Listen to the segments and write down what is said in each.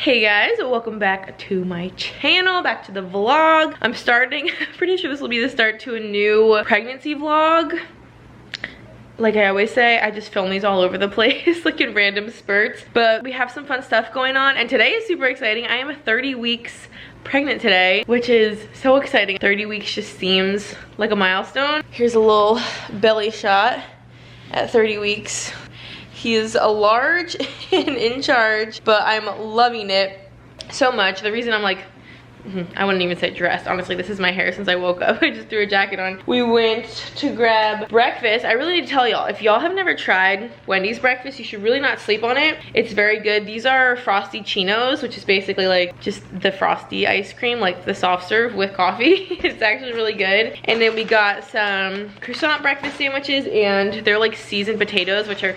Hey guys, welcome back to my channel, back to the vlog. I'm starting, pretty sure this will be the start to a new pregnancy vlog. Like I always say, I just film these all over the place, like in random spurts. But we have some fun stuff going on, and today is super exciting. I am 30 weeks pregnant today, which is so exciting. 30 weeks just seems like a milestone. Here's a little belly shot at 30 weeks. He is a large and in charge, but I'm loving it so much. The reason I'm like, I wouldn't even say dressed. Honestly, this is my hair since I woke up. I just threw a jacket on. We went to grab breakfast. I really need to tell y'all, if y'all have never tried Wendy's breakfast, you should really not sleep on it. It's very good. These are Frosty Chinos, which is basically like just the Frosty ice cream, like the soft serve with coffee. It's actually really good. And then we got some croissant breakfast sandwiches, and they're like seasoned potatoes, which are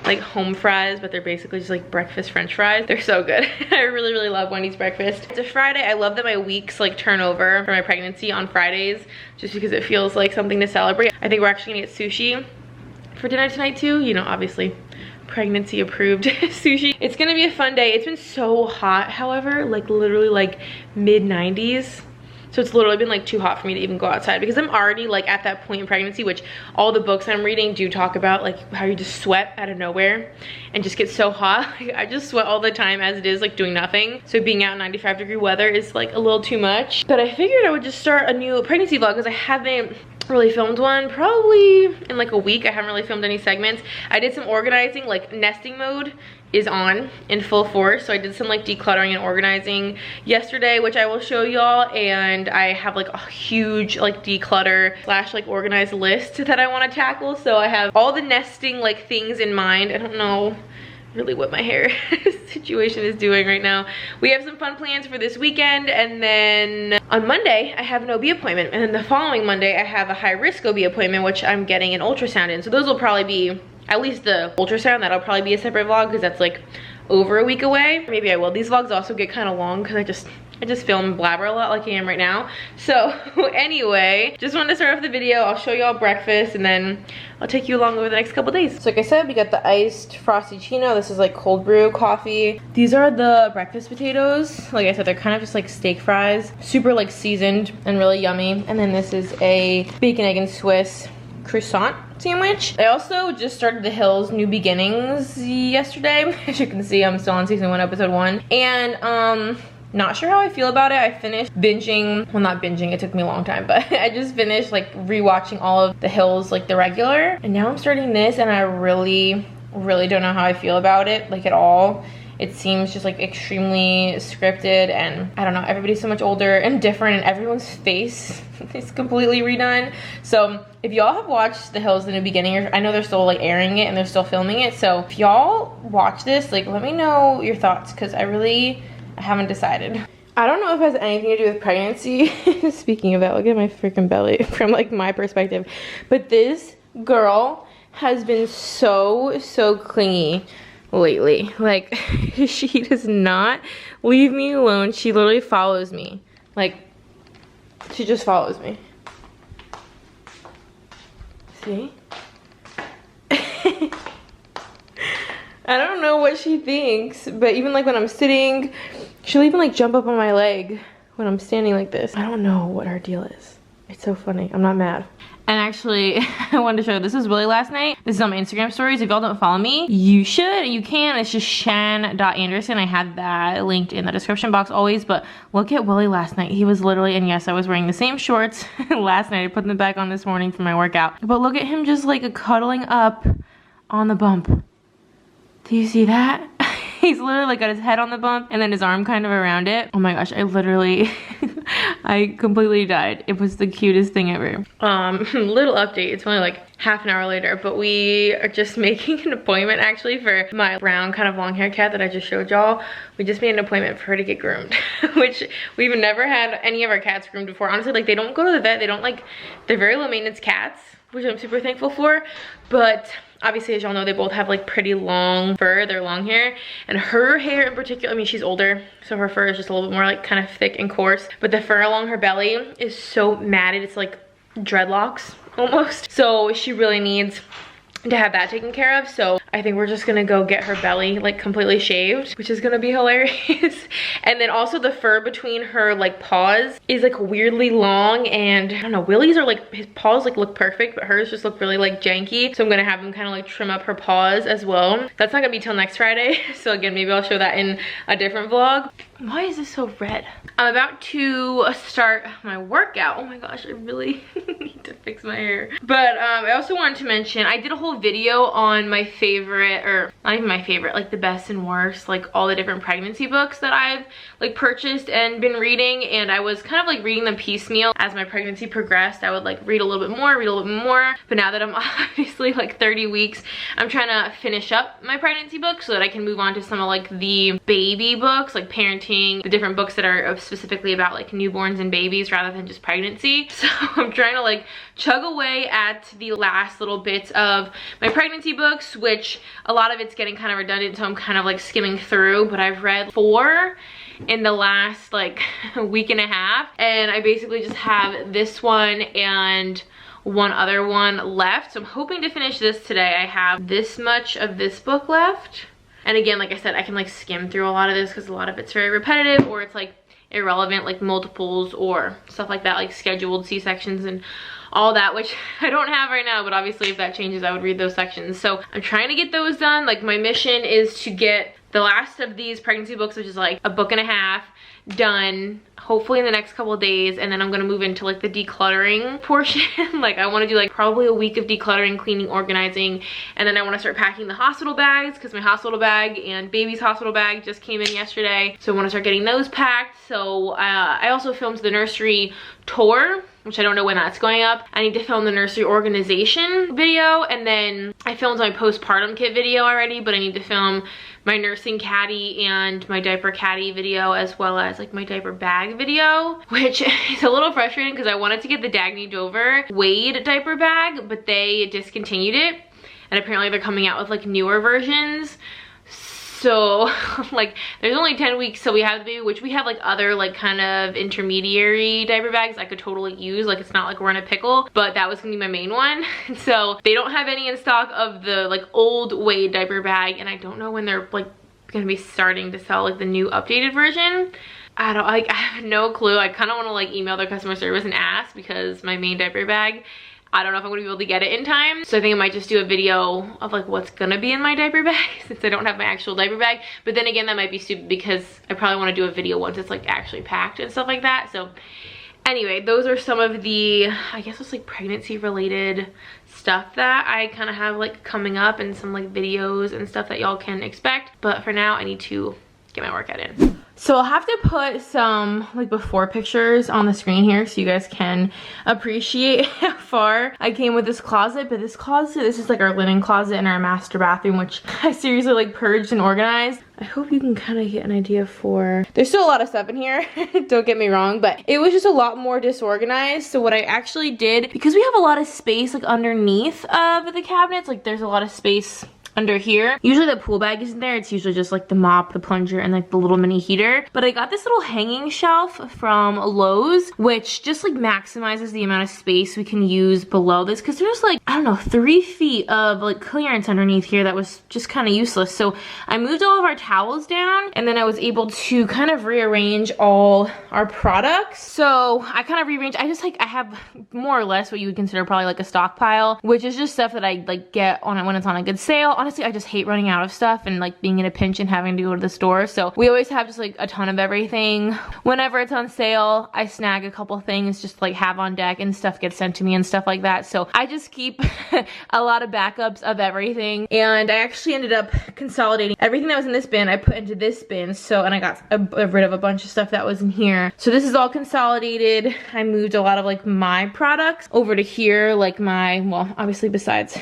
like home fries, but they're basically just like breakfast french fries. They're so good. I really love Wendy's breakfast. It's a Friday. I love that my weeks like turn over for my pregnancy on Fridays, just because it feels like something to celebrate. I think we're actually gonna get sushi for dinner tonight too. You know, obviously pregnancy approved sushi. It's gonna be a fun day. It's been so hot, however, like literally like mid 90s. So it's literally been like too hot for me to even go outside, because I'm already like at that point in pregnancy, which all the books I'm reading do talk about, like how you just sweat out of nowhere and just get so hot. Like, I just sweat all the time as it is, like doing nothing. So being out in 95-degree weather is like a little too much. But I figured I would just start a new pregnancy vlog, because I haven't really filmed one probably in like a week. I haven't really filmed any segments. I did some organizing, like nesting mode is on in full force, so I did some like decluttering and organizing yesterday, which I will show y'all. And I have like a huge like declutter slash like organized list that I want to tackle. So I have all the nesting like things in mind. I don't know really what my hair situation is doing right now. We have some fun plans for this weekend, and then on Monday I have an OB appointment, and then the following Monday I have a high risk OB appointment, which I'm getting an ultrasound in. So those will probably be, at least the ultrasound, that'll probably be a separate vlog, because that's like over a week away. Maybe I will. These vlogs also get kind of long because I just film and blabber a lot like I am right now. So anyway, just wanted to start off the video. I'll show y'all breakfast, and then I'll take you along over the next couple days. So like I said, we got the iced Frosty Chino. This is like cold brew coffee. These are the breakfast potatoes. Like I said, they're kind of just like steak fries, super like seasoned and really yummy. And then this is a bacon, egg, and Swiss croissant sandwich. I also just started The Hills New Beginnings yesterday. As you can see, I'm still on season 1, episode 1. And not sure how I feel about it. I finished binging, well not binging, it took me a long time, but I just finished like rewatching all of The Hills, like the regular. And now I'm starting this, and I really don't know how I feel about it, like at all. It seems just like extremely scripted, and I don't know, everybody's so much older and different, and everyone's face is completely redone. So if y'all have watched The Hills The New Beginning, I know they're still like airing it and they're still filming it, so if y'all watch this, like let me know your thoughts, because I haven't decided. I don't know if it has anything to do with pregnancy. Speaking of that, look at my freaking belly from like my perspective. But this girl has been so clingy lately. Like she does not leave me alone. She literally follows me. Like she just follows me. See? I don't know what she thinks, but even like when I'm sitting, she'll even like jump up on my leg when I'm standing like this. I don't know what her deal is. It's so funny. I'm not mad. And actually, I wanted to show you, this was Willie last night. This is on my Instagram stories. If y'all don't follow me, you should, you can. It's just shan.anderson. I have that linked in the description box always, but look at Willie last night. He was literally, and yes, I was wearing the same shorts last night. I put them back on this morning for my workout. But look at him just like cuddling up on the bump. Do you see that? He's literally like got his head on the bump and then his arm kind of around it. Oh my gosh, I literally, I completely died. It was the cutest thing ever. Little update, it's only like half an hour later, but we are just making an appointment actually for my brown kind of long hair cat that I just showed y'all. We just made an appointment for her to get groomed, which we've never had any of our cats groomed before. Honestly, like they don't go to the vet, they don't like, they're very low maintenance cats, which I'm super thankful for, but obviously, as y'all know, they both have like pretty long fur, they're long hair, and her hair in particular, I mean, she's older, so her fur is just a little bit more like kind of thick and coarse, but the fur along her belly is so matted, it's like dreadlocks almost. So she really needs to have that taken care of. So I think we're just gonna go get her belly like completely shaved, which is gonna be hilarious. And then also the fur between her like paws is like weirdly long, and I don't know, Willie's are like, his paws like look perfect, but hers just look really like janky. So I'm gonna have him kind of like trim up her paws as well. That's not gonna be till next Friday. So again, maybe I'll show that in a different vlog. Why is this so red? I'm about to start my workout. Oh my gosh, I really need to fix my hair. But I also wanted to mention, I did a whole video on my favorite, or not even my favorite, like the best and worst, like all the different pregnancy books that I've like purchased and been reading. And I was kind of like reading them piecemeal as my pregnancy progressed. I would like read a little bit more, read a little bit more. But now that I'm obviously like 30 weeks, I'm trying to finish up my pregnancy book so that I can move on to some of like the baby books, like parenting, the different books that are specifically about like newborns and babies rather than just pregnancy. So I'm trying to like chug away at the last little bits of my pregnancy books, which a lot of it's getting kind of redundant, so I'm kind of like skimming through. But I've read 4 in the last like week and a half, and I basically just have this one and one other one left. So I'm hoping to finish this today. I have this much of this book left. And again, like I said, I can like skim through a lot of this because a lot of it's very repetitive, or it's like irrelevant, like multiples or stuff like that, like scheduled C-sections and all that, which I don't have right now, but obviously if that changes, I would read those sections. So I'm trying to get those done. Like my mission is to get the last of these pregnancy books, which is like a book and a half, done hopefully in the next couple of days, and then I'm gonna move into like the decluttering portion. Like I want to do like probably a week of decluttering, cleaning, organizing, and then I want to start packing the hospital bags because my hospital bag and baby's hospital bag just came in yesterday, so I want to start getting those packed. So I also filmed the nursery tour, which I don't know when that's going up. I need to film the nursery organization video, and then I filmed my postpartum kit video already, but I need to film my nursing caddy and my diaper caddy video, as well as like my diaper bag video, which is a little frustrating because I wanted to get the Dagny Dover Wade diaper bag, but they discontinued it, and apparently they're coming out with like newer versions. So like there's only 10 weeks till we have the baby, which we have like other like kind of intermediary diaper bags I could totally use. Like it's not like we're in a pickle, but that was gonna be my main one. So they don't have any in stock of the like old Wade diaper bag, and I don't know when they're like gonna be starting to sell like the new updated version. I have no clue. I kind of want to like email their customer service and ask, because my main diaper bag, I don't know if I'm gonna be able to get it in time. So I think I might just do a video of like what's gonna be in my diaper bag since I don't have my actual diaper bag. But then again, that might be stupid because I probably wanna do a video once it's like actually packed and stuff like that. So anyway, those are some of the, I guess it's like pregnancy related stuff that I kind of have like coming up, and some like videos and stuff that y'all can expect. But for now, I need to get my workout in. So I'll have to put some like before pictures on the screen here so you guys can appreciate how far I came with this closet. But this closet, this is like our linen closet in our master bathroom, which I seriously like purged and organized. I hope you can kind of get an idea for, there's still a lot of stuff in here, don't get me wrong, but it was just a lot more disorganized. So what I actually did, because we have a lot of space like underneath of the cabinets, like there's a lot of space under here. Usually the pool bag isn't there. It's usually just like the mop, the plunger, and like the little mini heater. But I got this little hanging shelf from Lowe's, which just like maximizes the amount of space we can use below this, because there's like, I don't know, 3 feet of like clearance underneath here that was just kind of useless. So I moved all of our towels down, and then I was able to kind of rearrange all our products. So I kind of rearranged, I have more or less what you would consider probably like a stockpile, which is just stuff that I like get on when it's on a good sale. Honestly, I just hate running out of stuff and like being in a pinch and having to go to the store. So we always have just like a ton of everything. Whenever it's on sale, I snag a couple things just to like have on deck, and stuff gets sent to me and stuff like that. So I just keep a lot of backups of everything. And I actually ended up consolidating everything that was in this bin. I put into this bin. So, and I got rid of a bunch of stuff that was in here. So this is all consolidated. I moved a lot of like my products over to here, like my, well, obviously besides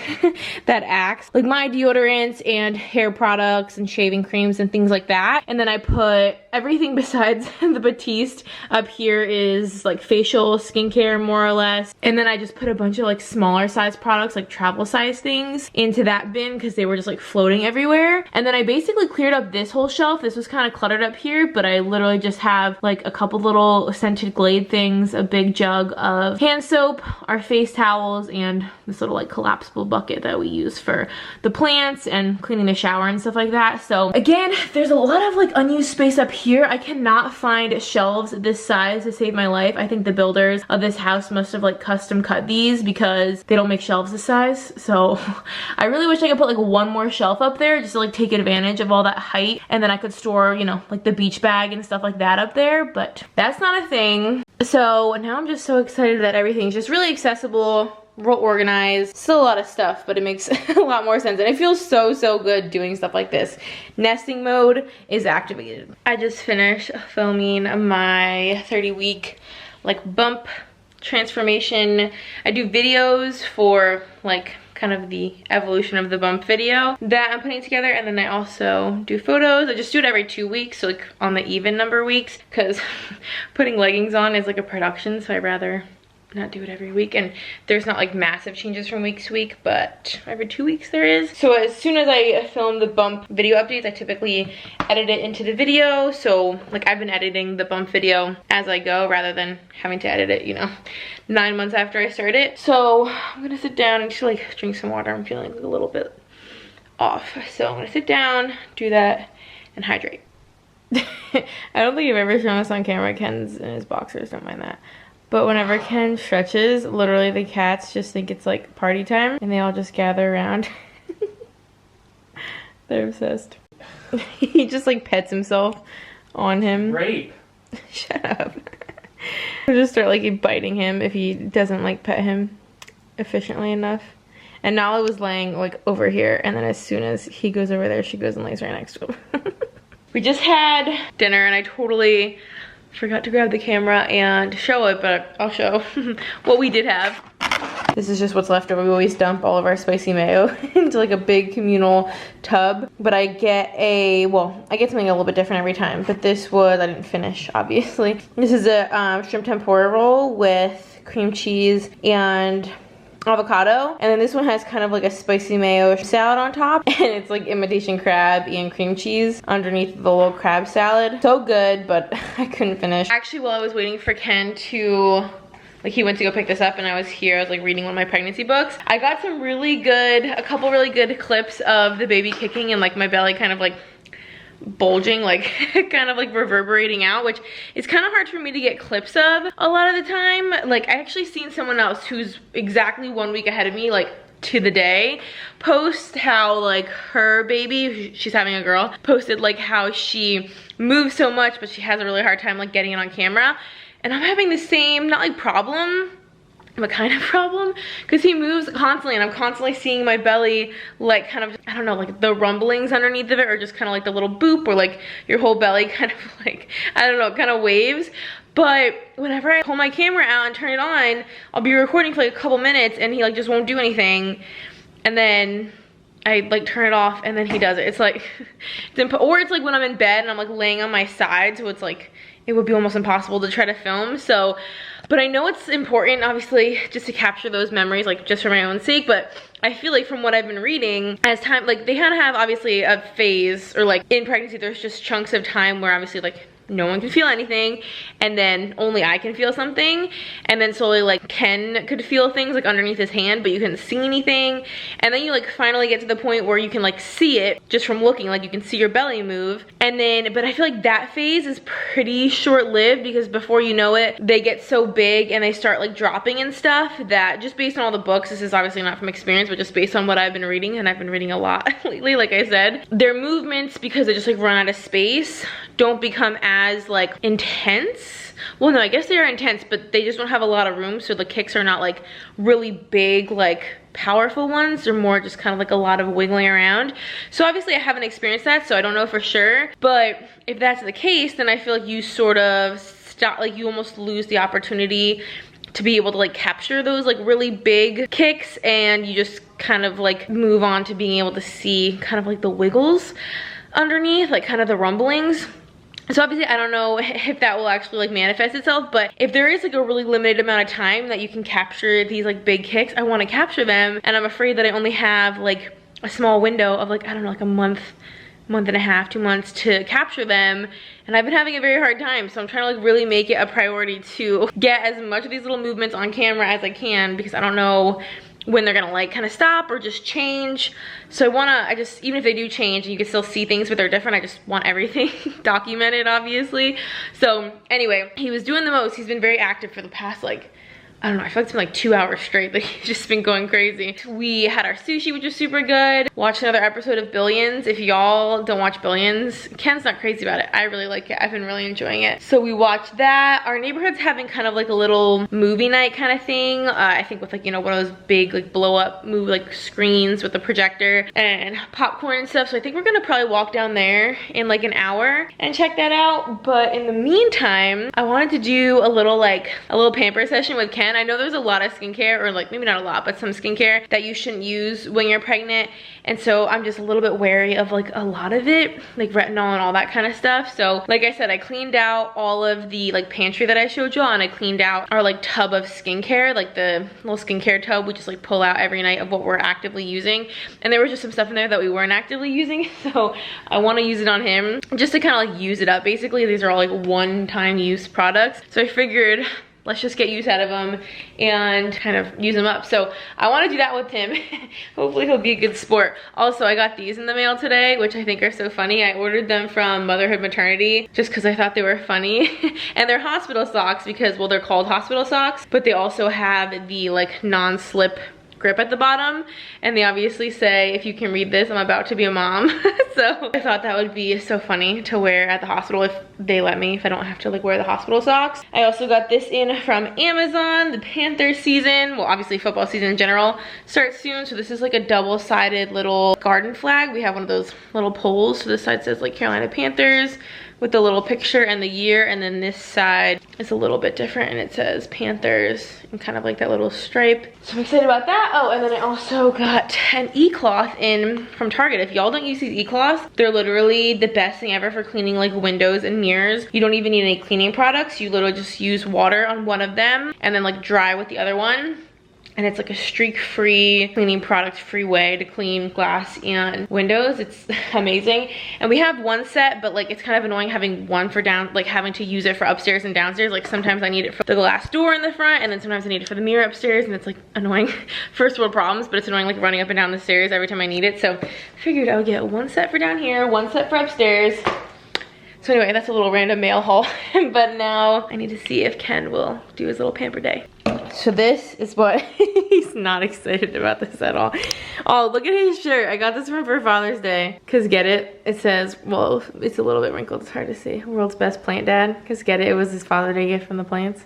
that Axe, like my deodorants and hair products and shaving creams and things like that. And then I put everything besides the Batiste up here is like facial skincare, more or less. And then I just put a bunch of like smaller size products, like travel size things, into that bin because they were just like floating everywhere. And then I basically cleared up this whole shelf. This was kind of cluttered up here, but I literally just have like a couple little scented Glade things, a big jug of hand soap, our face towels, and this little like collapsible bucket that we use for the plants. plants and cleaning the shower and stuff like that. So again, there's a lot of like unused space up here. I cannot find shelves this size to save my life. I think the builders of this house must have like custom cut these because they don't make shelves this size. So I really wish I could put like one more shelf up there just to like take advantage of all that height, and then I could store, you know, like the beach bag and stuff like that up there, but that's not a thing. So now I'm just so excited that everything's just really accessible, real organized. Still a lot of stuff, but it makes a lot more sense, and it feels so good doing stuff like this. Nesting mode is activated. I just finished filming my 30-week like bump transformation. I do videos for like kind of the evolution of the bump video that I'm putting together, and then I also do photos. I just do it every 2 weeks, so like on the even number weeks, because putting leggings on is like a production, so I'd rather not do it every week. And there's not like massive changes from week to week, but every 2 weeks there is. So as soon as I film the bump video updates, I typically edit it into the video. So like I've been editing the bump video as I go rather than having to edit it, you know, 9 months after I start it. So I'm gonna sit down and just like drink some water. I'm feeling a little bit off. So I'm gonna sit down, do that, and hydrate. I don't think I've ever shown this on camera. Ken's in his boxers, don't mind that. But whenever Ken stretches, literally the cats just think it's like party time and they all just gather around. They're obsessed. He just like pets himself on him. Rape. Shut up. He'll just start like biting him if he doesn't like pet him efficiently enough. And Nala was laying like over here, and then as soon as he goes over there, she goes and lays right next to him. We just had dinner and I totally forgot to grab the camera and show it, but I'll show what we did have. This is just what's left over. We always dump all of our spicy mayo into like a big communal tub, but I get something a little bit different every time. But this was, I didn't finish, obviously. This is a shrimp tempura roll with cream cheese and avocado, and then this one has kind of like a spicy mayo salad on top, and it's like imitation crab and cream cheese underneath the little crab salad. So good, but I couldn't finish. Actually, while I was waiting for Ken to, like, he went to go pick this up and I was here, I was like reading one of my pregnancy books. I got a couple really good clips of the baby kicking and like my belly kind of like bulging, like kind of like reverberating out, which is kind of hard for me to get clips of a lot of the time. Like I actually seen someone else who's exactly 1 week ahead of me, like to the day, post how like her baby, she's having a girl, posted like how she moves so much but she has a really hard time like getting it on camera. And I'm having the same, not like problem, but kind of problem, because he moves constantly and I'm constantly seeing my belly like kind of, I don't know, like the rumblings underneath of it, or just kind of like the little boop, or like your whole belly kind of like, I don't know, kind of waves. But whenever I pull my camera out and turn it on, I'll be recording for like a couple minutes and he like just won't do anything, and then I like turn it off and then he does it. It's like or it's like when I'm in bed and I'm like laying on my side, so it's like it would be almost impossible to try to film. So but I know it's important, obviously, just to capture those memories, like just for my own sake. But I feel like from what I've been reading, as time, like they kind of have obviously a phase, or like in pregnancy, there's just chunks of time where obviously like no one can feel anything, and then only I can feel something, and then slowly like Ken could feel things like underneath his hand, but you couldn't see anything, and then you like finally get to the point where you can like see it just from looking, like you can see your belly move. And then, but I feel like that phase is pretty short-lived, because before you know it, they get so big and they start like dropping and stuff, that just based on all the books, this is obviously not from experience, but just based on what I've been reading, and I've been reading a lot lately, like I said, their movements, because they just like run out of space, don't become as like intense. Well, no, I guess they are intense, but they just don't have a lot of room, so the kicks are not like really big, like powerful ones. They're more just kind of like a lot of wiggling around. So obviously I haven't experienced that, so I don't know for sure, but if that's the case, then I feel like you sort of stop, like you almost lose the opportunity to be able to like capture those like really big kicks, and you just kind of like move on to being able to see kind of like the wiggles underneath, like kind of the rumblings. So obviously I don't know if that will actually like manifest itself, but if there is like a really limited amount of time that you can capture these like big kicks, I want to capture them, and I'm afraid that I only have like a small window of like, I don't know, like a month and a half, 2 months to capture them, and I've been having a very hard time. So I'm trying to like really make it a priority to get as much of these little movements on camera as I can, because I don't know when they're gonna like kind of stop or just change. So even if they do change and you can still see things but they're different, I just want everything documented, obviously. So anyway, he was doing the most. He's been very active for the past, like, I don't know, I feel like it's been like 2 hours straight. Like, he's just been going crazy. We had our sushi, which was super good. Watched another episode of Billions. If y'all don't watch Billions, Ken's not crazy about it. I really like it. I've been really enjoying it. So we watched that. Our neighborhood's having kind of like a little movie night kind of thing. I think with like, you know, one of those big like blow up movie like screens with the projector and popcorn and stuff. So I think we're gonna probably walk down there in like an hour and check that out. But in the meantime, I wanted to do a little pamper session with Ken. I know there's a lot of skincare, or like maybe not a lot, but some skincare that you shouldn't use when you're pregnant. And so I'm just a little bit wary of like a lot of it, like retinol and all that kind of stuff. So like I said, I cleaned out all of the like pantry that I showed y'all, and I cleaned out our like tub of skincare, like the little skincare tub we just like pull out every night of what we're actively using. And there was just some stuff in there that we weren't actively using. So I want to use it on him just to kind of like use it up. Basically, these are all like one-time use products. So I figured, let's just get use out of them and kind of use them up. So I want to do that with him. Hopefully he'll be a good sport. Also, I got these in the mail today, which I think are so funny. I ordered them from Motherhood Maternity just because I thought they were funny. And they're hospital socks because, well, they're called hospital socks, but they also have the like non-slip grip at the bottom, and they obviously say, if you can read this, I'm about to be a mom. So I thought that would be so funny to wear at the hospital if they let me, if I don't have to like wear the hospital socks. I also got this in from Amazon. The Panthers season, well, obviously football season in general, starts soon. So this is like a double-sided little garden flag. We have one of those little poles. So this side says like Carolina Panthers with the little picture and the year, and then this side is a little bit different and it says Panthers and kind of like that little stripe. So I'm excited about that. Oh, and then I also got an e-cloth in from Target. If y'all don't use these e-cloths, they're literally the best thing ever for cleaning like windows and mirrors. You don't even need any cleaning products. You literally just use water on one of them and then like dry with the other one. And it's like a streak-free, cleaning product-free way to clean glass and windows. It's amazing. And we have one set, but like it's kind of annoying having one for down, like having to use it for upstairs and downstairs. Like sometimes I need it for the glass door in the front, and then sometimes I need it for the mirror upstairs, and it's like annoying. First world problems, but it's annoying like running up and down the stairs every time I need it. So I figured I would get one set for down here, one set for upstairs. So anyway, that's a little random mail haul. But now I need to see if Ken will do his little pamper day. So this is what, he's not excited about this at all. Oh, look at his shirt. I got this from for Father's Day. Cause get it? It says, well, it's a little bit wrinkled, it's hard to see. World's best plant dad. Cause get it? It was his Father's Day gift from the plants.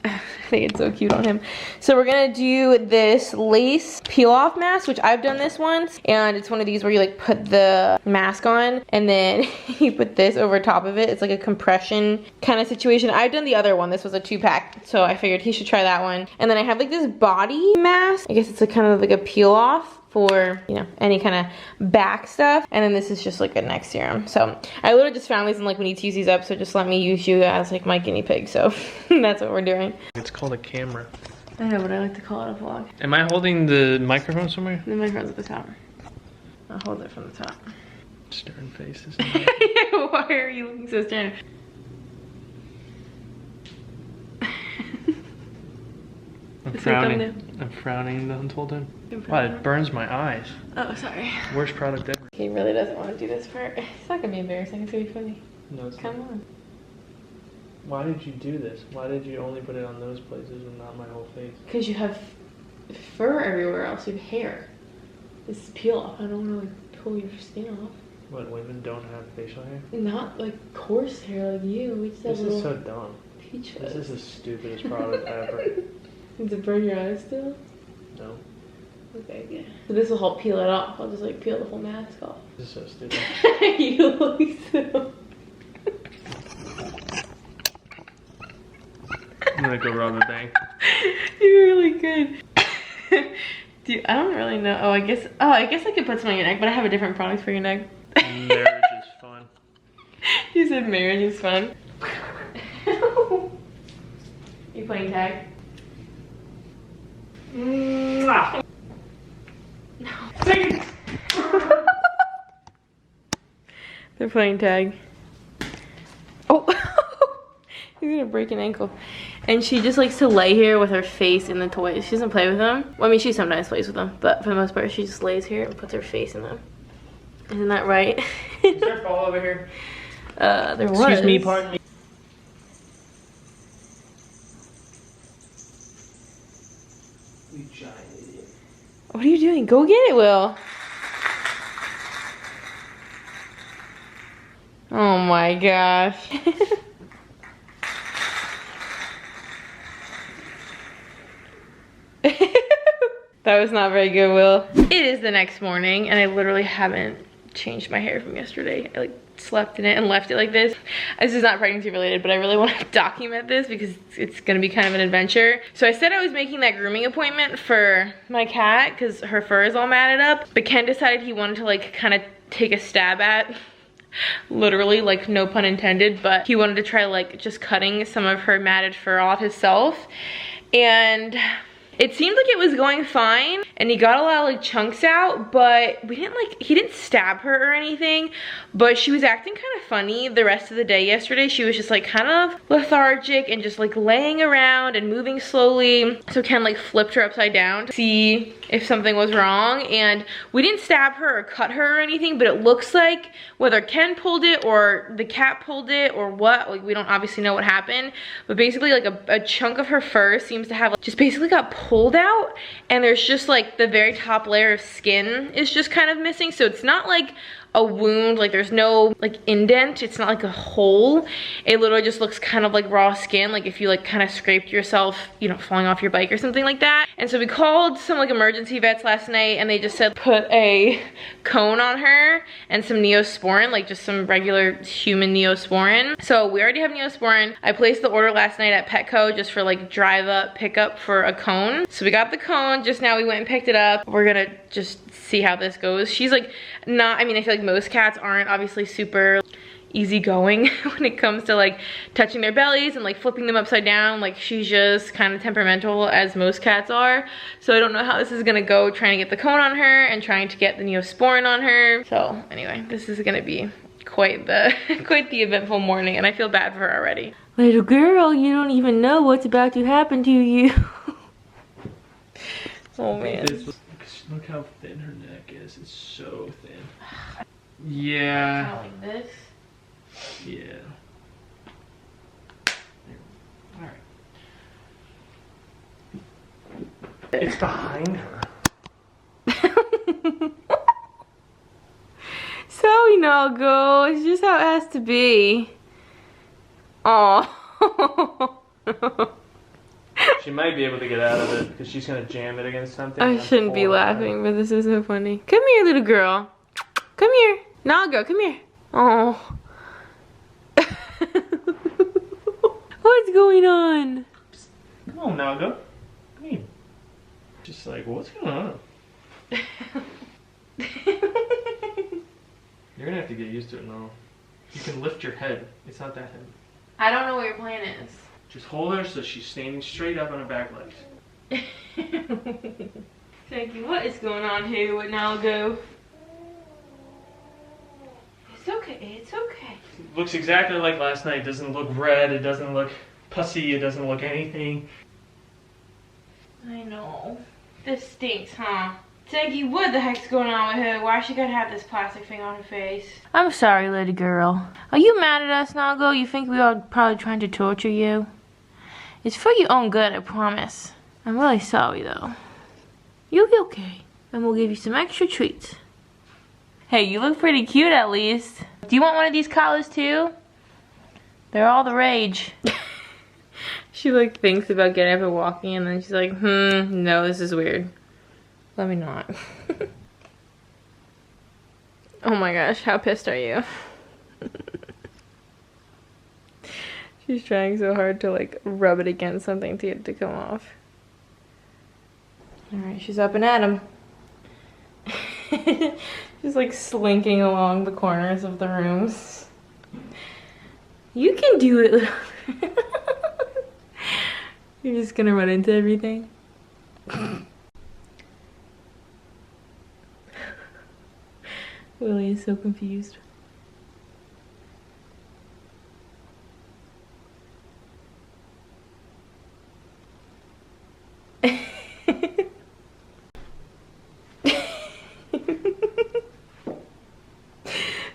I think it's so cute on him. So we're gonna do this lace peel off mask, which I've done this once, and it's one of these where you like put the mask on and then you put this over top of it. It's like a compression kind of situation. I've done the other one. This was a 2-pack, so I figured he should try that one. And then I have like this body mask. I guess it's like kind of like a peel off for, you know, any kind of back stuff. And then this is just like a neck serum. So I literally just found these and like we need to use these up, so just let me use you as like my guinea pig. So that's what we're doing. It's called a camera. I know, but I like to call it a vlog. Am I holding the microphone somewhere? The microphone's at the top. I'll hold it from the top. Stern faces. Why are you looking so stern? I'm frowning. I'm frowning the whole time. Wow, it burns my eyes. Oh, sorry. Worst product ever. He really doesn't want to do this part. It's not gonna be embarrassing. It's gonna be funny. No, it's Come not. on. Why did you do this? Why did you only put it on those places and not my whole face? Because you have fur everywhere else. You have hair. This is peel off. I don't want to like pull your skin off. What, women don't have facial hair? Not like coarse hair like you. We just have This is so dumb. peach This fuzz. is the stupidest product ever. Does it burn your eyes still? No. Okay, yeah. So this will help peel it off. I'll just like peel the whole mask off. This is so stupid. You look so... I'm gonna go rob a bank. You're really good. I don't really know. Oh, I guess I could put some on your neck, but I have a different product for your neck. Marriage is fun. You said marriage is fun. You playing tag? No. They're playing tag. Oh, he's gonna break an ankle. And she just likes to lay here with her face in the toys. She doesn't play with them. Well, I mean, she sometimes plays with them, but for the most part, she just lays here and puts her face in them. Isn't that right? Is there a ball over here? There was. Excuse me, pardon me. You giant idiot. What are you doing? Go get it, Will. Oh my gosh. That was not very good, Will. It is the next morning and I literally haven't changed my hair from yesterday. I like slept in it and left it like this. This is not pregnancy related, but I really want to document this because it's gonna be kind of an adventure. So I said I was making that grooming appointment for my cat because her fur is all matted up, but Ken decided he wanted to like kind of take a stab at, literally, like no pun intended, but he wanted to try like just cutting some of her matted fur off himself. And it seemed like it was going fine and he got a lot of like chunks out, but he didn't stab her or anything, but she was acting kind of funny the rest of the day yesterday. She was just like kind of lethargic and just like laying around and moving slowly. So Ken like flipped her upside down to see if something was wrong, and we didn't stab her or cut her or anything, but it looks like whether Ken pulled it or the cat pulled it or what, like we don't obviously know what happened, but basically like a chunk of her fur seems to have like, just basically got pulled out, and there's just like the very top layer of skin is just kind of missing. So it's not like a wound, like there's no like indent, it's not like a hole. It literally just looks kind of like raw skin, like if you like kind of scraped yourself, you know, falling off your bike or something like that. And so we called some like emergency vets last night and they just said put a cone on her and some Neosporin, like just some regular human Neosporin. So we already have Neosporin. I placed the order last night at Petco just for like drive up pickup for a cone. So we got the cone, just now we went and picked it up. We're gonna just see how this goes. She's like not, I mean, I feel like most cats aren't obviously super easygoing when it comes to like touching their bellies and like flipping them upside down. Like she's just kind of temperamental as most cats are. So I don't know how this is gonna go, trying to get the cone on her and trying to get the Neosporin on her. So anyway, this is gonna be quite the eventful morning and I feel bad for her already. Little girl, you don't even know what's about to happen to you. Oh man. Look how thin her neck is. It's so thin. Yeah. Like this? Yeah. Alright. It's behind her. So, you know, go. It's just how it has to be. Oh. She might be able to get out of it because she's gonna jam it against something. I shouldn't be laughing, but this is so funny. Come here, little girl. Come here. Nago, come here. Oh. What's going on? Come on, Nago. Come here. Just like, what's going on? You're gonna have to get used to it now. You can lift your head. It's not that heavy. I don't know what your plan is. Just hold her so she's standing straight up on her back legs. Thank you. What is going on here with Nago? It's okay. It's okay. It looks exactly like last night. It doesn't look red. It doesn't look pussy. It doesn't look anything. I know. This stinks, huh? Teggy, what the heck's going on with her? Why she gotta have this plastic thing on her face? I'm sorry, little girl. Are you mad at us, Nago? You think we are probably trying to torture you? It's for your own good, I promise. I'm really sorry, though. You'll be okay. And we'll give you some extra treats. Hey, you look pretty cute at least. Do you want one of these collars too? They're all the rage. She like thinks about getting up and walking and then she's like, no, this is weird. Let me not. Oh my gosh, how pissed are you? She's trying so hard to like rub it against something to get it to come off. Alright, she's up and at 'em. She's like slinking along the corners of the rooms. You can do it. You're just gonna run into everything. Willie is so confused.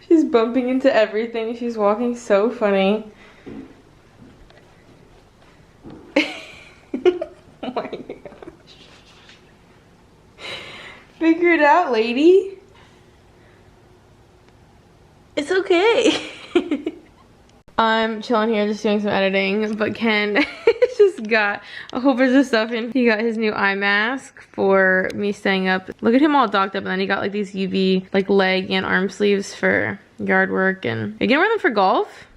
She's bumping into everything. She's walking so funny. Oh my gosh. Figure it out, lady. It's okay. I'm chilling here just doing some editing, but Ken just got a whole bunch of stuff in. He got his new eye mask for me staying up. Look at him all docked up, and then he got like these UV like leg and arm sleeves for yard work. And you gonna wear them for golf?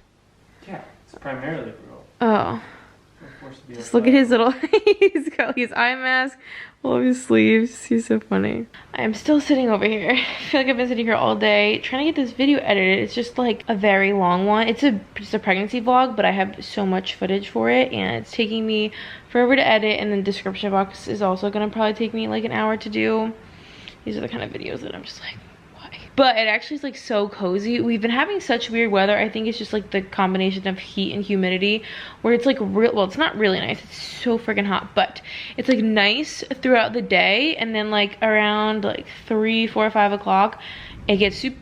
Yeah, it's primarily for golf. Oh. Just look at his little, he's got his eye mask, all of his sleeves. He's so funny. I'm still sitting over here. I feel like I've been sitting here all day trying to get this video edited. It's just like a very long one. It's just a pregnancy vlog, but I have so much footage for it and it's taking me forever to edit, and the description box is also gonna probably take me like an hour to do. These are the kind of videos that I'm just like, but it actually is like so cozy. We've been having such weird weather. I think it's just like the combination of heat and humidity where it's like real, well, it's not really nice. It's so freaking hot, but it's like nice throughout the day. And then like around like 3, 4, 5 o'clock, it gets super,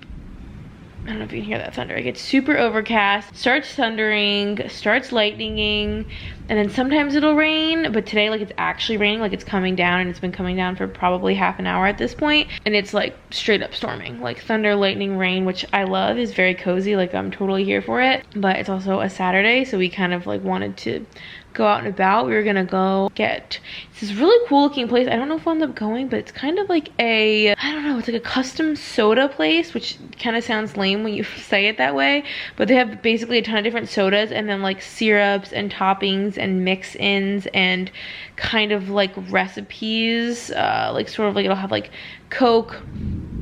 I don't know if you can hear that thunder. It gets super overcast, starts thundering, starts lightninging, and then sometimes it'll rain. But today, like, it's actually raining, like it's coming down, and it's been coming down for probably half an hour at this point. And it's like straight up storming, like thunder, lightning, rain, which I love, is very cozy. Like, I'm totally here for it. But it's also a Saturday, so we kind of like wanted to go out and about. We were gonna go get this really cool looking place. I don't know if we'll end up going, but it's kind of like a, I don't know, it's like a custom soda place, which kind of sounds lame when you say it that way, but they have basically a ton of different sodas and then like syrups and toppings and mix-ins and kind of like recipes, like sort of like it'll have like Coke,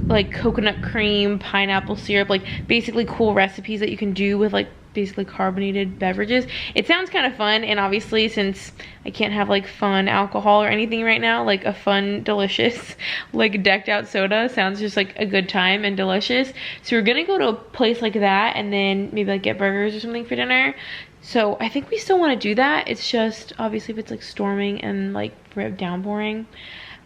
like coconut cream, pineapple syrup, like basically cool recipes that you can do with like basically carbonated beverages. It sounds kind of fun, and obviously since I can't have like fun alcohol or anything right now, like a fun, delicious, like decked out soda sounds just like a good time and delicious. So we're gonna go to a place like that and then maybe like get burgers or something for dinner. So I think we still want to do that. It's just obviously if it's like storming and like downpouring,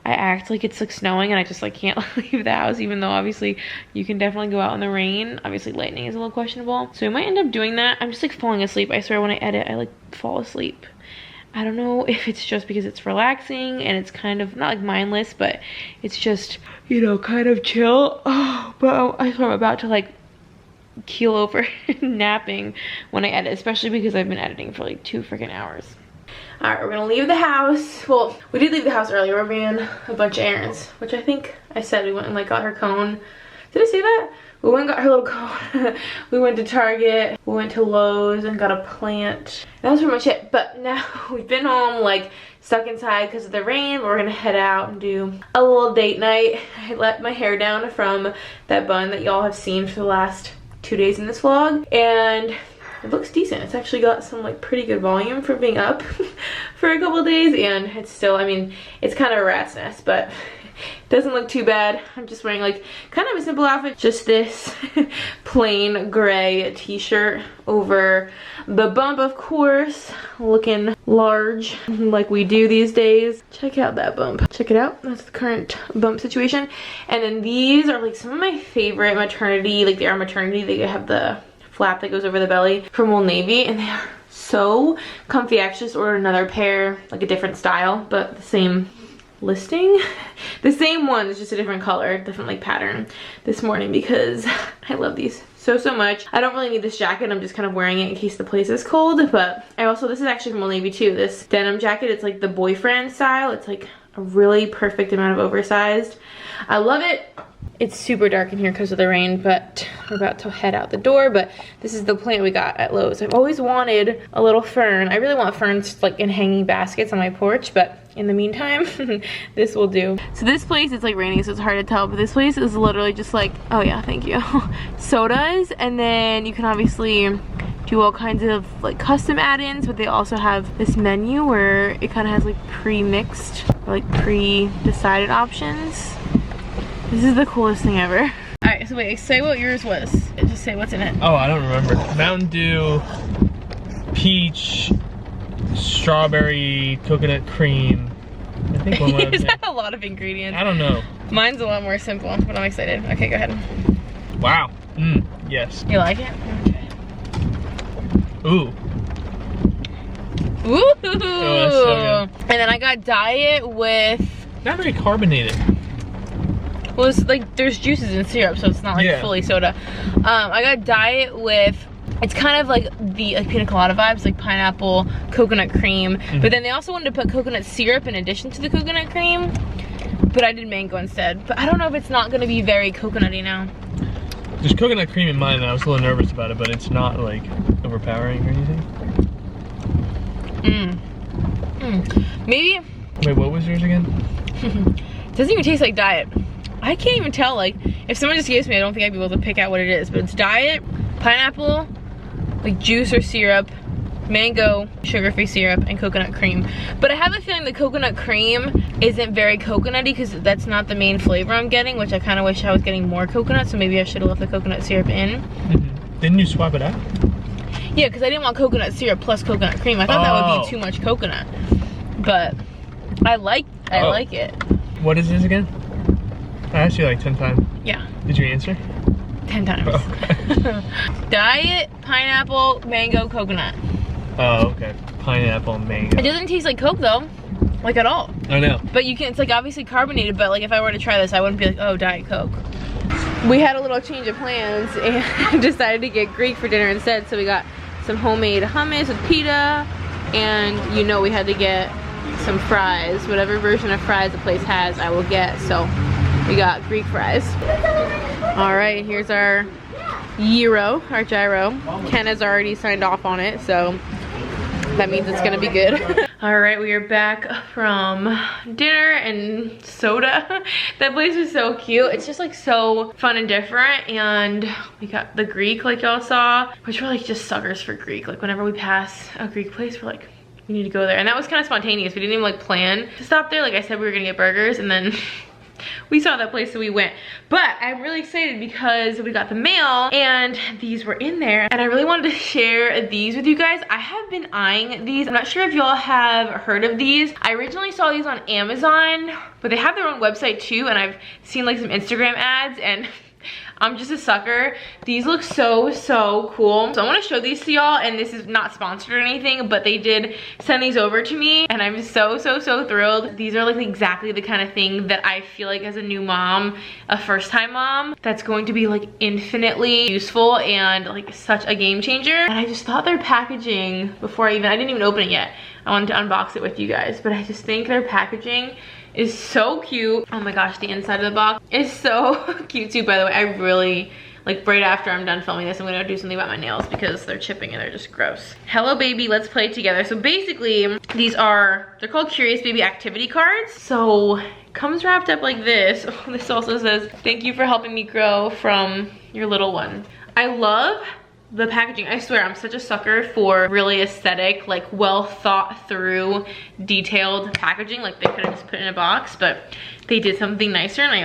I act like it's like snowing and I just like can't leave the house, even though obviously you can definitely go out in the rain. Obviously lightning is a little questionable, so we might end up doing that. I'm just like falling asleep. I swear when I edit I like fall asleep. I don't know if it's just because it's relaxing and it's kind of not like mindless, but it's just, you know, kind of chill. Oh, but I swear I'm about to like keel over napping when I edit, especially because I've been editing for like 2 freaking hours. All right, we're gonna leave the house. Well, we did leave the house earlier. We ran a bunch of errands, which I think I said we went and like got her cone. Did I say that? We went and got her little cone. We went to Target. We went to Lowe's and got a plant. That was pretty much it. But now we've been home, like stuck inside because of the rain. But we're gonna head out and do a little date night. I let my hair down from that bun that y'all have seen for the last 2 days in this vlog, and it looks decent. It's actually got some like pretty good volume for being up for a couple days, and it's still, I mean, it's kind of a rat's nest, but it doesn't look too bad. I'm just wearing like kind of a simple outfit, just this plain gray t-shirt over the bump, of course, looking large like we do these days. Check out that bump. Check it out. That's the current bump situation. And then these are like some of my favorite maternity, like they are maternity. They have the flap that goes over the belly from Old Navy, and they are so comfy. I actually just ordered another pair, like a different style, but the same listing. The same one, it's just a different color, different like pattern this morning because I love these so much. I don't really need this jacket. I'm just kind of wearing it in case the place is cold, but I also, this is actually from Old Navy too. This denim jacket, it's like the boyfriend style. It's like a really perfect amount of oversized. I love it. It's super dark in here because of the rain, but we're about to head out the door. But this is the plant we got at Lowe's. I've always wanted a little fern. I really want ferns like in hanging baskets on my porch, but in the meantime, this will do. So this place, it's like raining, so it's hard to tell, but this place is literally just like, oh yeah, thank you, sodas, and then you can obviously do all kinds of like custom add-ins, but they also have this menu where it kind of has like pre-mixed or like pre-decided options. This is the coolest thing ever. All right, so wait, say what yours was. Just say what's in it. Oh, I don't remember. Mountain Dew, peach, strawberry, coconut cream, and think one more. Is that a lot of ingredients? I don't know. Mine's a lot more simple, but I'm excited. Okay, go ahead. Wow. Yes. You like it? Okay. Ooh. Ooh. Oh, that's so good. And then I got diet with. Not very carbonated. Well, it's like there's juices and syrup, so it's not like fully soda. I got diet with. It's kind of like the pina colada vibes, like pineapple, coconut cream. But then they also wanted to put coconut syrup in addition to the coconut cream. But I did mango instead. But I don't know if it's not gonna be very coconutty now. There's coconut cream in mine, and I was a little nervous about it, but it's not like overpowering or anything. Maybe. Wait, what was yours again? It doesn't even taste like diet. I can't even tell, like, if someone just gives me, I don't think I'd be able to pick out what it is. But it's diet, pineapple, like juice or syrup, mango, sugar-free syrup, and coconut cream. But I have a feeling the coconut cream isn't very coconutty because that's not the main flavor I'm getting, which I kind of wish I was getting more coconut, so maybe I should have left the coconut syrup in. Didn't you swap it out? Yeah, because I didn't want coconut syrup plus coconut cream. I thought that would be too much coconut. But I like it. What is this again? I asked you like 10 times. Yeah. Did you answer? 10 times. Oh, okay. Diet, pineapple, mango, coconut. Oh, okay. Pineapple, mango. It doesn't taste like Coke though, like at all. I know. But you can, it's like obviously carbonated, but like if I were to try this, I wouldn't be like, oh, Diet Coke. We had a little change of plans and decided to get Greek for dinner instead. So we got some homemade hummus with pita, and you know we had to get some fries. Whatever version of fries the place has, I will get. So we got Greek fries. All right, here's our gyro. Ken has already signed off on it, so that means it's gonna be good. All right, we are back from dinner and soda. That place was so cute. It's just like so fun and different. And we got the Greek, like y'all saw, which we're like just suckers for Greek. Like whenever we pass a Greek place, we're like, we need to go there. And that was kind of spontaneous. We didn't even like plan to stop there. Like I said, we were gonna get burgers, and then we saw that place, so we went. But I'm really excited because we got the mail and these were in there, and I really wanted to share these with you guys. I have been eyeing these. I'm not sure if y'all have heard of these. I originally saw these on Amazon, but they have their own website too, and I've seen like some Instagram ads, and I'm just a sucker. These look so cool. So I want to show these to y'all, and this is not sponsored or anything, but they did send these over to me, and I'm so thrilled. These are like exactly the kind of thing that I feel like as a new mom, a first-time mom, that's going to be like infinitely useful and like such a game changer. And I just thought their packaging, I didn't even open it yet. I wanted to unbox it with you guys, but I just think their packaging is so cute. Oh my gosh, the inside of the box is so cute too, by the way. I really, like right after I'm done filming this, I'm gonna do something about my nails because they're chipping and they're just gross. Hello baby, let's play together. So basically, they're called Curious Baby activity cards. So it comes wrapped up like this. Oh, this also says, thank you for helping me grow from your little one. I love the packaging. I swear, I'm such a sucker for really aesthetic, like well thought through, detailed packaging. Like they could have just put it in a box, but they did something nicer, and I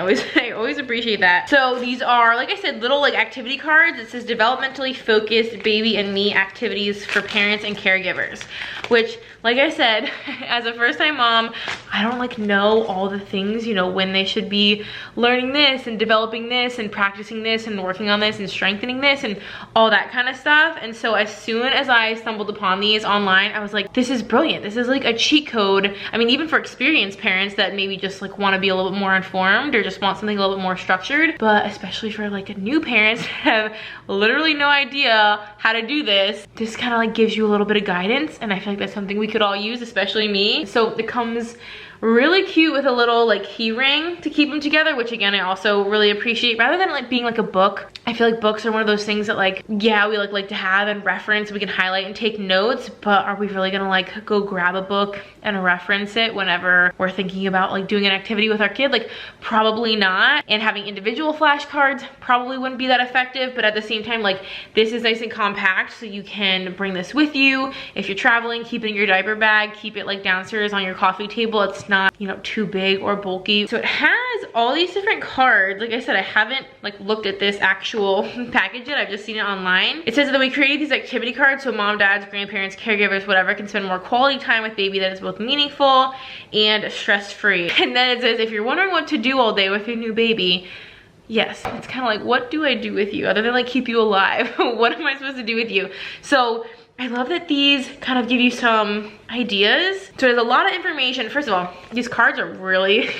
always appreciate that. So these are, like I said, little like activity cards. It says developmentally focused baby and me activities for parents and caregivers, which, like I said, as a first-time mom, I don't like know all the things, you know, when they should be learning this and developing this and practicing this and working on this and strengthening this and all that kind of stuff. And so as soon as I stumbled upon these online, I was like, this is brilliant. This is like a cheat code. I mean, even for experienced parents that maybe just like want to be a little bit more informed or just want something a little bit more structured, but especially for like new parents that have literally no idea how to do this, this kind of like gives you a little bit of guidance. And I feel like that's something we could all use, especially me. So it comes really cute with a little like key ring to keep them together, which again I also really appreciate. Rather than like being like a book, I feel like books are one of those things that like, yeah, we like to have and reference, we can highlight and take notes, but are we really gonna like go grab a book and reference it whenever we're thinking about like doing an activity with our kid? Like probably not. And having individual flashcards probably wouldn't be that effective, but at the same time, like this is nice and compact, so you can bring this with you if you're traveling, keep it in your diaper bag, keep it like downstairs on your coffee table. It's not, you know, too big or bulky. So it has all these different cards. Like I said, I haven't like looked at this actual package yet. I've just seen it online. It says that we created these activity cards so mom, dads, grandparents, caregivers, whatever, can spend more quality time with baby that is both meaningful and stress-free. And then it says, if you're wondering what to do all day with your new baby, yes, it's kind of like, what do I do with you other than like keep you alive? What am I supposed to do with you? So I love that these kind of give you some ideas. So there's a lot of information. First of all, these cards are really,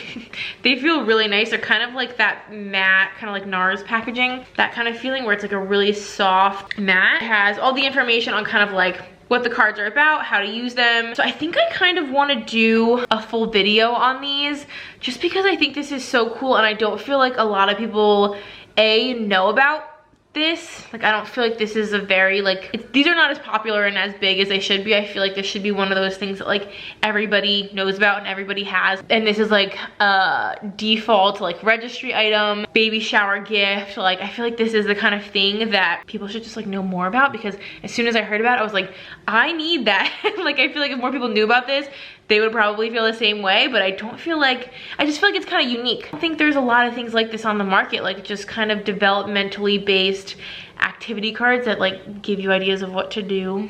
they feel really nice. They're kind of like that matte, kind of like NARS packaging, that kind of feeling where it's like a really soft matte. It has all the information on kind of like what the cards are about, how to use them. So I think I kind of want to do a full video on these just because I think this is so cool and I don't feel like a lot of people know about this. Like I don't feel like this is a very like, these are not as popular and as big as they should be. I feel like this should be one of those things that like everybody knows about and everybody has, and this is like a default like registry item, baby shower gift. Like I feel like this is the kind of thing that people should just like know more about, because as soon as I heard about it I was like, I need that. Like I feel like if more people knew about this, they would probably feel the same way, but I don't feel like, I just feel like it's kind of unique. I think there's a lot of things like this on the market, like just kind of developmentally based activity cards that like give you ideas of what to do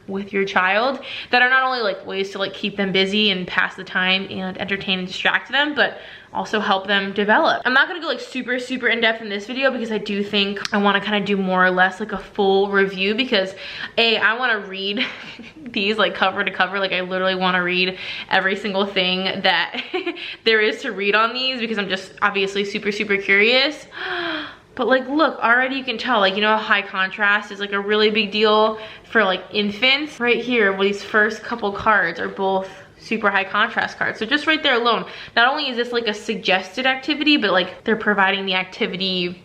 with your child, that are not only like ways to like keep them busy and pass the time and entertain and distract them, but also help them develop. I'm not gonna go like super in-depth in this video because I do think I wanna kind of do more or less like a full review, because I wanna read these like cover to cover. Like I literally wanna read every single thing that there is to read on these, because I'm just obviously super curious. But like, look, already you can tell, like, you know, high contrast is like a really big deal for like infants. Right here, well, these first couple cards are both super high contrast cards. So just right there alone, not only is this like a suggested activity, but like they're providing the activity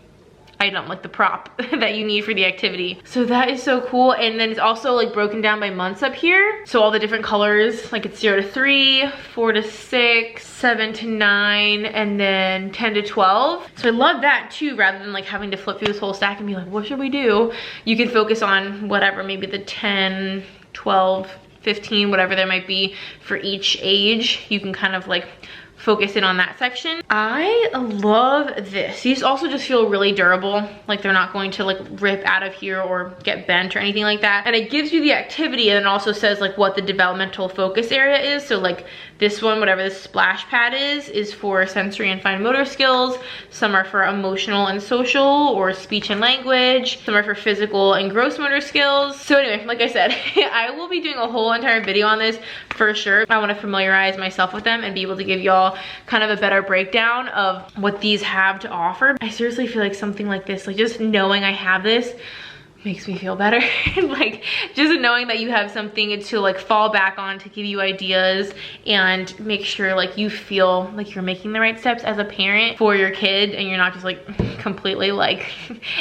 item, like the prop that you need for the activity. So that is so cool. And then it's also like broken down by months up here. So all the different colors, like it's 0 to 3, 4 to 6, 7 to 9, and then 10 to 12. So I love that too, rather than like having to flip through this whole stack and be like, what should we do? You can focus on whatever, maybe the 10, 12, 15, whatever there might be for each age. You can kind of like focus in on that section. I love this. These also just feel really durable. Like they're not going to like rip out of here or get bent or anything like that. And it gives you the activity, and it also says like what the developmental focus area is. So like this one, whatever this splash pad is for sensory and fine motor skills. Some are for emotional and social, or speech and language. Some are for physical and gross motor skills. So anyway, like I said, I will be doing a whole entire video on this for sure. I want to familiarize myself with them and be able to give y'all kind of a better breakdown of what these have to offer. I seriously feel like something like this, like just knowing I have this makes me feel better. Like just knowing that you have something to like fall back on to give you ideas and make sure like you feel like you're making the right steps as a parent for your kid, and you're not just like completely like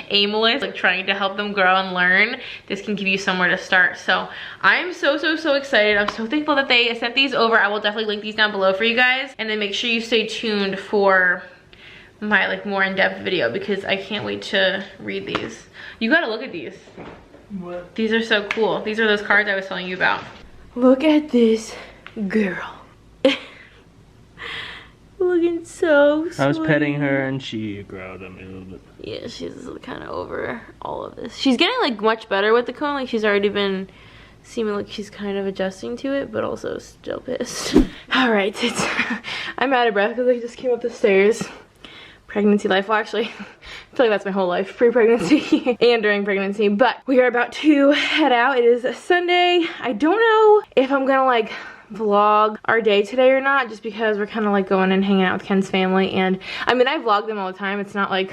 aimless, like trying to help them grow and learn. This can give you somewhere to start. So I'm so excited. I'm so thankful that they sent these over. I will definitely link these down below for you guys, and then make sure you stay tuned for my like more in-depth video, because I can't wait to read these. You gotta look at these. What? These are so cool. These are those cards I was telling you about. Look at this girl. Looking so sweet. I was petting her and she growled at me a little bit. Yeah, she's kind of over all of this. She's getting like much better with the cone. Like she's already been seeming like she's kind of adjusting to it, but also still pissed. All right, I'm out of breath because I just came up the stairs. Pregnancy life. Well, actually, I feel like that's my whole life, pre-pregnancy and during pregnancy. But we are about to head out. It is a Sunday. I don't know if I'm gonna like vlog our day today or not, just because we're kind of like going and hanging out with Ken's family. And I mean, I vlog them all the time. It's not like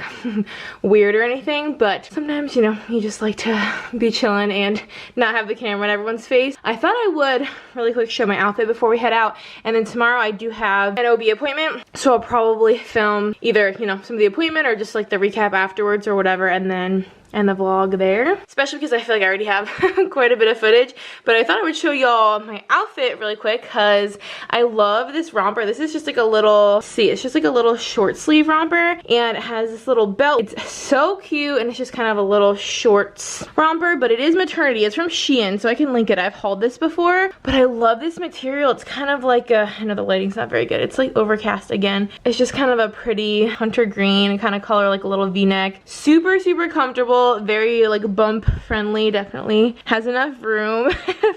weird or anything, but sometimes, you know, you just like to be chilling and not have the camera in everyone's face. I thought I would really quick show my outfit before we head out. And then tomorrow I do have an OB appointment, so I'll probably film either, you know, some of the appointment or just like the recap afterwards or whatever, and then end the vlog there, especially because I feel like I already have quite a bit of footage. But I thought I would show y'all my outfit really quick because I love this romper. This is just like a little, see, it's just like a little short sleeve romper, and it has this little belt. It's so cute, and it's just kind of a little shorts romper, but it is maternity. It's from Shein, so I can link it. I've hauled this before, but I love this material. It's kind of like a, I know the lighting's not very good. It's like overcast again. It's just kind of a pretty hunter green kind of color, like a little v-neck. Super, super comfortable, very like bump friendly, definitely. Has enough room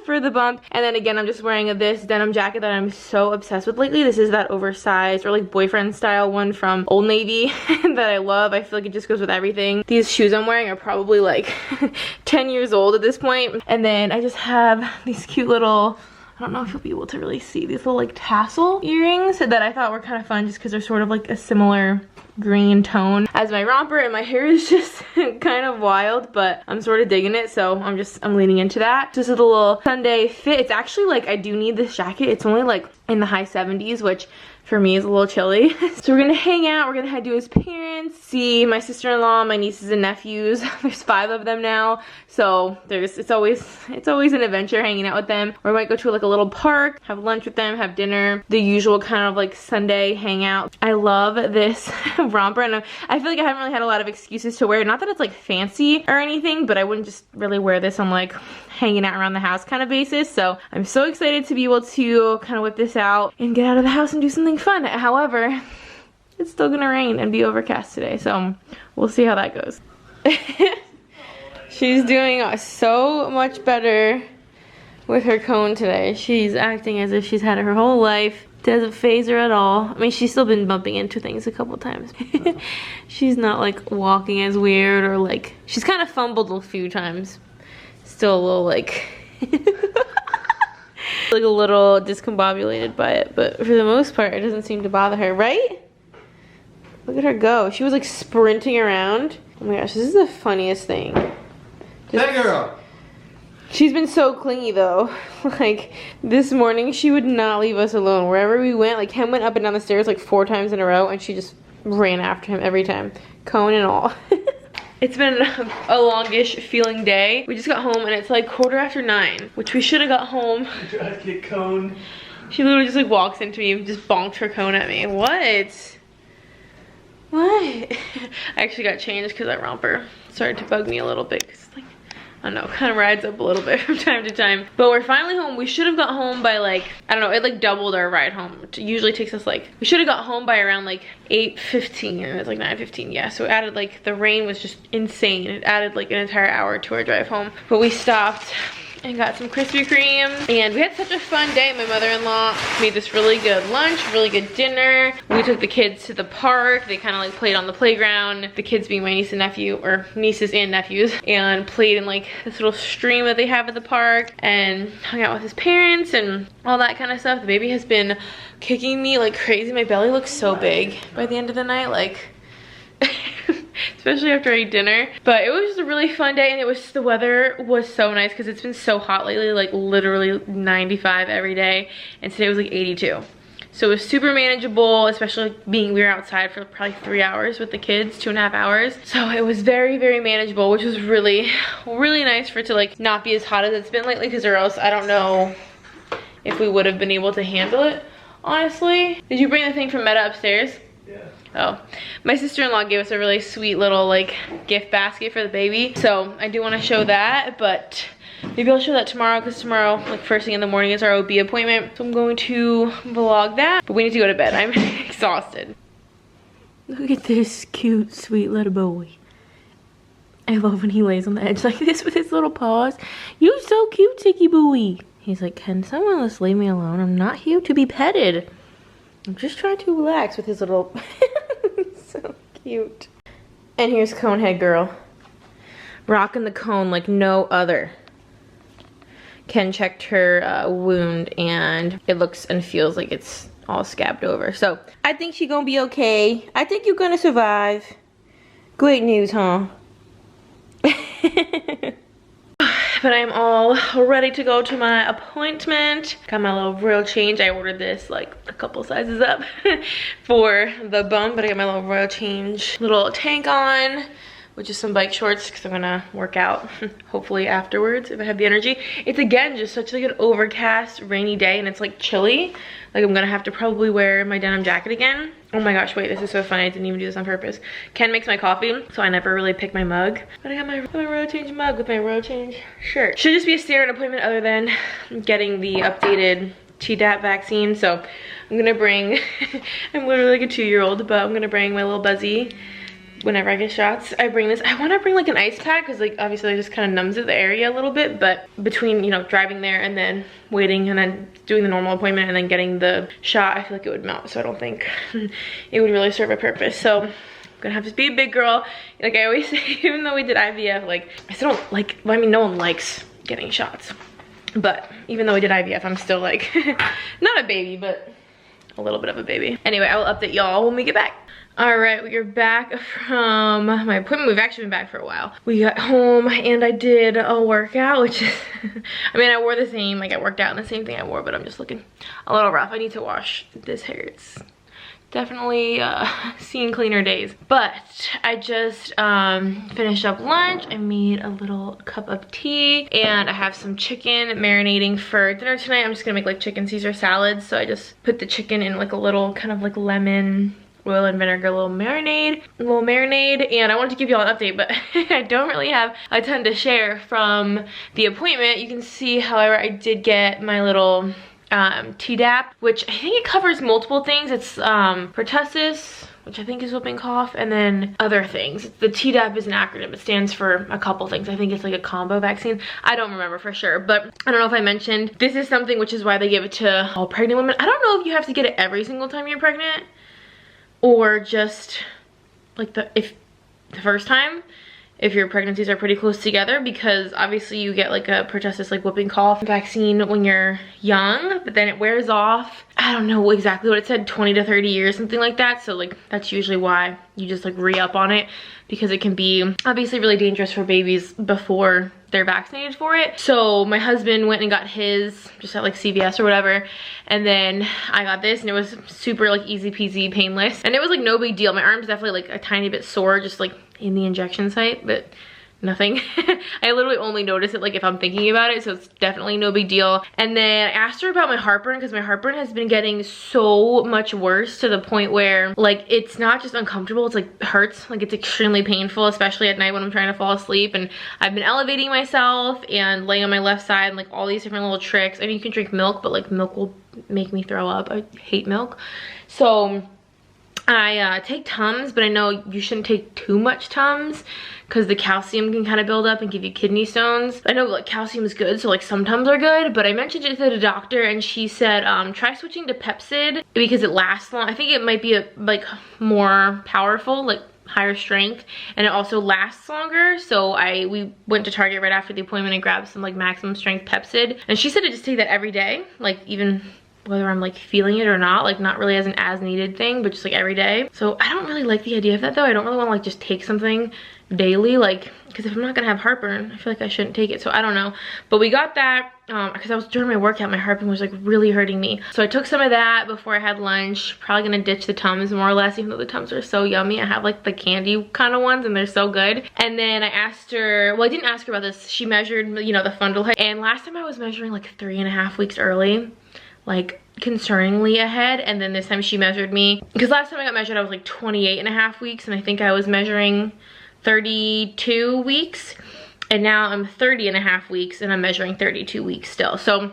for the bump. And then again, I'm just wearing this denim jacket that I'm so obsessed with lately. This is that oversized or like boyfriend style one from Old Navy that I love. I feel like it just goes with everything. These shoes I'm wearing are probably like 10 years old at this point. And then I just have these cute little, I don't know if you'll be able to really see, these little like tassel earrings that I thought were kind of fun just because they're sort of like a similar green tone as my romper, and my hair is just kind of wild, but I'm sort of digging it, so I'm leaning into that. This is a little Sunday fit. It's actually like, I do need this jacket. It's only like in the high 70s, which for me is a little chilly. So we're gonna hang out, we're gonna head to his parents, see my sister-in-law, my nieces and nephews. There's 5 of them now, so it's always an adventure hanging out with them. Or we might go to like a little park, have lunch with them, have dinner, the usual kind of like Sunday hangout. I love this romper, and I feel like I haven't really had a lot of excuses to wear it. Not that it's like fancy or anything, but I wouldn't just really wear this on like hanging out around the house kind of basis. So I'm so excited to be able to kind of whip this out and get out of the house and do something fun. However, it's still gonna rain and be overcast today, so we'll see how that goes. She's doing so much better with her cone today. She's acting as if she's had it her whole life. Doesn't faze her at all. I mean, she's still been bumping into things a couple times. She's not like walking as weird, or like, she's kind of fumbled a few times. Still a little like like a little discombobulated by it, but for the most part it doesn't seem to bother her, right? Look at her go. She was like sprinting around. Oh my gosh, this is the funniest thing. Hey girl! She's been so clingy though. Like this morning she would not leave us alone. Wherever we went, like Ken went up and down the stairs like 4 times in a row, and she just ran after him every time, cone and all. It's been a longish feeling day. We just got home and it's like 9:15, which we should have got home. I tried to get cone. She literally just like walks into me and just bonked her cone at me. What? I actually got changed because that romper started to bug me a little bit. Cause like, I don't know, kind of rides up a little bit from time to time. But we're finally home. We should have got home by like, I don't know, it like doubled our ride home. It usually takes us like, we should have got home by around like 8:15, and it's like 9:15, yeah. So it added like, the rain was just insane. It added like an entire hour to our drive home. But we stopped and got some Krispy Kreme, and we had such a fun day. My mother-in-law made this really good lunch, really good dinner. We took the kids to the park. They kind of like played on the playground, the kids being my niece and nephew, or nieces and nephews, and played in like this little stream that they have at the park, and hung out with his parents and all that kind of stuff. The baby has been kicking me like crazy. My belly looks so big by the end of the night, like especially after I ate dinner. But it was just a really fun day, and the weather was so nice because it's been so hot lately, like literally 95 every day, and today was like 82. So it was super manageable, especially being, we were outside for probably 3 hours with the kids, 2.5 hours. So it was very, very manageable, which was really, really nice for it to like not be as hot as it's been lately, because or else I don't know if we would have been able to handle it, honestly. Did you bring the thing from Meta upstairs? Yeah. Oh, my sister-in-law gave us a really sweet little like gift basket for the baby, so I do want to show that, but maybe I'll show that tomorrow, because tomorrow, like first thing in the morning, is our OB appointment, so I'm going to vlog that. But we need to go to bed. I'm exhausted. Look at this cute, sweet little boy. I love when he lays on the edge like this with his little paws. You so cute, Ticky Booey. He's like, can someone just leave me alone? I'm not here to be petted. I'm just trying to relax with his little... So cute. And here's Conehead Girl. Rocking the cone like no other. Ken checked her wound, and it looks and feels like it's all scabbed over. So I think she's gonna be okay. I think you're gonna survive. Great news, huh? But I'm all ready to go to my appointment. Got my little royal change. I ordered this like a couple sizes up for the bum, but I got my little royal change little tank on which is some bike shorts because I'm gonna work out hopefully afterwards if I have the energy. It's again just such like an overcast rainy day and it's like chilly. Like I'm gonna have to probably wear my denim jacket again. Oh my gosh, wait, this is so funny. I didn't even do this on purpose. Ken makes my coffee, so I never really pick my mug. But I got my road change mug with my road change shirt. Should just be a standard appointment other than getting the updated Tdap vaccine. So I'm gonna bring, I'm literally like a 2-year-old, but I'm gonna bring my little Buzzy whenever I get shots. I bring this. I want to bring like an ice pack because like obviously it just kind of numbs the area a little bit, but between, you know, driving there and then waiting and then doing the normal appointment and then getting the shot, I feel like it would melt, so I don't think it would really serve a purpose. So I'm gonna have to be a big girl. Like I always say, even though we did IVF, like I still don't like, well, I mean, no one likes getting shots, but even though we did IVF, I'm still like not a baby, but a little bit of a baby. Anyway, I will update y'all when we get back. All right, we are back from my appointment. We've actually been back for a while. We got home and I did a workout, which is, I mean, I wore the same, like I worked out in the same thing I wore, but I'm just looking a little rough. I need to wash this hair. It's definitely seen cleaner days. But I just finished up lunch. I made a little cup of tea and I have some chicken marinating for dinner tonight. I'm just gonna make like chicken Caesar salads. So I just put the chicken in like a little kind of like lemon, oil and vinegar little marinade, and I wanted to give you all an update, but I don't really have a ton to share from the appointment. You can see, however, I did get my little Tdap, which I think it covers multiple things. It's pertussis, which I think is whooping cough, and then other things. The Tdap is an acronym. It stands for a couple things. I think it's like a combo vaccine. I don't remember for sure, but I don't know if I mentioned, this is something which is why they give it to all pregnant women. I don't know if you have to get it every single time you're pregnant, or just like the first time if your pregnancies are pretty close together, because obviously you get like a pertussis like whooping cough vaccine when you're young, but then it wears off. I don't know exactly what it said, 20 to 30 years, something like that. So like that's usually why you just like re-up on it, because it can be obviously really dangerous for babies before they're vaccinated for it. So my husband went and got his just at like CVS or whatever, and then I got this and it was super like easy peasy painless, and it was like no big deal. My arm's definitely like a tiny bit sore just like in the injection site, but nothing. I literally only notice it like if I'm thinking about it, so it's definitely no big deal. And then I asked her about my heartburn, because my heartburn has been getting so much worse to the point where like it's not just uncomfortable, it's like hurts, like it's extremely painful, especially at night when I'm trying to fall asleep. And I've been elevating myself and laying on my left side and like all these different little tricks. I mean, you can drink milk, but like milk will make me throw up. I hate milk. So I take Tums, but I know you shouldn't take too much Tums because the calcium can kind of build up and give you kidney stones. I know like calcium is good, so like some Tums are good, but I mentioned it to the doctor and she said try switching to Pepsid because it lasts long. I think it might be like more powerful, like higher strength, and it also lasts longer. So we went to Target right after the appointment and grabbed some like maximum strength Pepsid, and she said to just take that every day, like even whether I'm like feeling it or not, like not really as an as needed thing, but just like every day. So I don't really like the idea of that though. I don't really want to like just take something daily, like, because if I'm not gonna have heartburn, I feel like I shouldn't take it. So I don't know, but we got that because I was during my workout, my heartburn was like really hurting me, so I took some of that before I had lunch. Probably gonna ditch the Tums more or less, even though the Tums are so yummy. I have like the candy kind of ones and they're so good. And then I asked her, well, I didn't ask her about this, she measured, you know, the fundal height, and last time I was measuring like 3.5 weeks early, like concerningly ahead. And then this time she measured me, because last time I got measured I was like 28.5 weeks, and I think I was measuring 32 weeks, and now I'm 30.5 weeks and I'm measuring 32 weeks still. So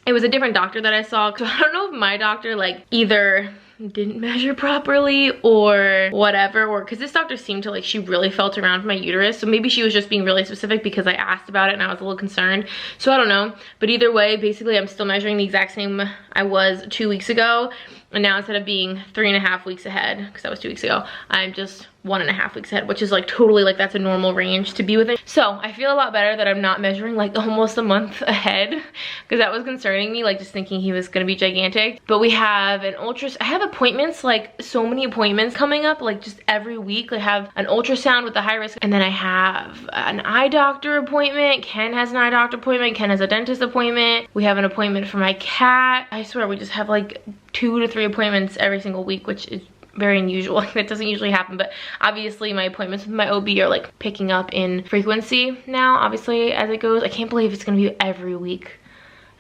it was a different doctor that I saw. So I don't know if my doctor like either didn't measure properly or whatever, or because this doctor seemed to like, she really felt around my uterus, so maybe she was just being really specific because I asked about it and I was a little concerned. So I don't know, but either way, basically I'm still measuring the exact same I was 2 weeks ago, and now instead of being 3.5 weeks ahead, because that was 2 weeks ago, I'm just 1.5 weeks ahead, which is like totally like that's a normal range to be within. So I feel a lot better that I'm not measuring like almost a month ahead, because that was concerning me, like just thinking he was gonna be gigantic. But we have an I have appointments, like so many appointments coming up, like just every week. I have an ultrasound with the high risk, and then I have an eye doctor appointment. Ken has an eye doctor appointment. Ken has a dentist appointment. We have an appointment for my cat. I swear we just have like 2 to 3 appointments every single week, which is very unusual. That doesn't usually happen, but obviously my appointments with my OB are like picking up in frequency now, obviously, as it goes. I can't believe it's gonna be every week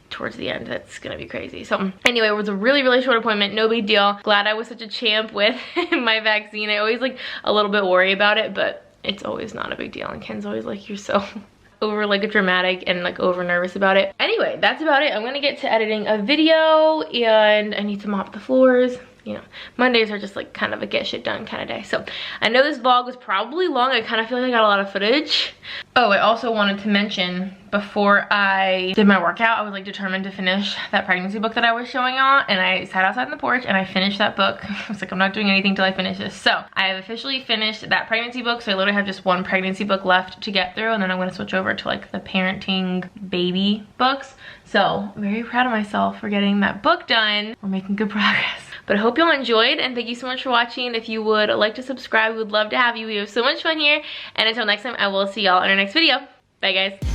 towards the end. That's gonna be crazy. So anyway, it was a really, really short appointment. No big deal. Glad I was such a champ with my vaccine. I always like a little bit worry about it, but it's always not a big deal. And Ken's always like, you're so over like dramatic and like over nervous about it. Anyway, that's about it. I'm gonna get to editing a video and I need to mop the floors. You know, Mondays are just like kind of a get shit done kind of day. So I know this vlog was probably long. I kind of feel like I got a lot of footage. Oh, I also wanted to mention, before I did my workout, I was like determined to finish that pregnancy book that I was showing y'all, and I sat outside on the porch and I finished that book. I was like, I'm not doing anything till I finish this. So I have officially finished that pregnancy book. So I literally have just one pregnancy book left to get through, and then I'm gonna switch over to like the parenting baby books. So I'm very proud of myself for getting that book done. We're making good progress. But I hope y'all enjoyed, and thank you so much for watching. If you would like to subscribe, we would love to have you. We have so much fun here. And until next time, I will see y'all in our next video. Bye, guys.